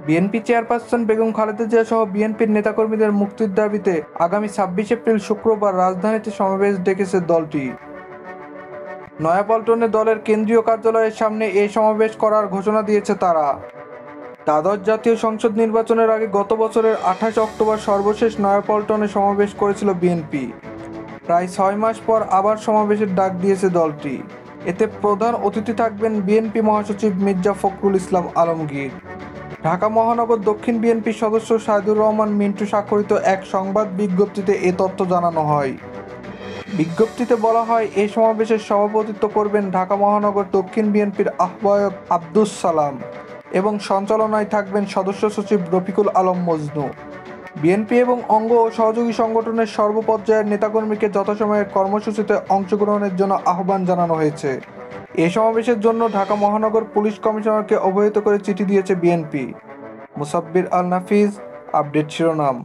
BNP chairperson Begum Khaleda Zia সহ বিএনপির নেতাকর্মীদের মুক্তির দাবিতে আগামী ২৬ এপ্রিল শুক্রবার রাজধানীতে সমাবেশ ডেকেছে দলটি। নয়াপল্টনে দলের কেন্দ্রীয় কার্যালয়ের সামনে এই সমাবেশ করার ঘোষণা দিয়েছে তারা। দ্বাদশ জাতীয় সংসদ নির্বাচনের আগে গত বছরের ২৮ অক্টোবর সর্বশেষ নয়াপল্টনে সমাবেশ করেছিল বিএনপি। প্রায় ৬ মাস পর আবার সমাবেশের ডাক দিয়েছে দলটি। এতে প্রধান অতিথি থাকবেন বিএনপি মহাসচিব মির্জা ফখরুল ইসলাম আলমগীর। ঢাকা মহানগর দক্ষিণ বিএনপির সদস্য সাইদুর রহমান মিন্টু স্বাক্ষরিত এক সংবাদ বিজ্ঞপ্তিতে এ তথ্য জানানো হয়। বিজ্ঞপ্তিতে বলা হয়, এই সমাবেশের সভাপতিত্ব করবেন ঢাকা মহানগর দক্ষিণ বিএনপির আহ্বায়ক আব্দুস সালাম এবং সঞ্চালনায় থাকবেন সদস্য সচিব রফিকুল আলম মজনু। বিএনপি এবং অঙ্গ ও সহযোগী সংগঠনের সর্বপর্যায়ের নেতাকর্মীকে যথাসময়ে কর্মসূচিতে অংশগ্রহণের জন্য আহ্বান জানানো হয়েছে। এ সমাবেশের জন্য ঢাকা মহানগর পুলিশ কমিশনারকে অবহিত করে চিঠি দিয়েছে বিএনপি। মুসাব্বির আল নাফিজ, আপডেট শিরোনাম।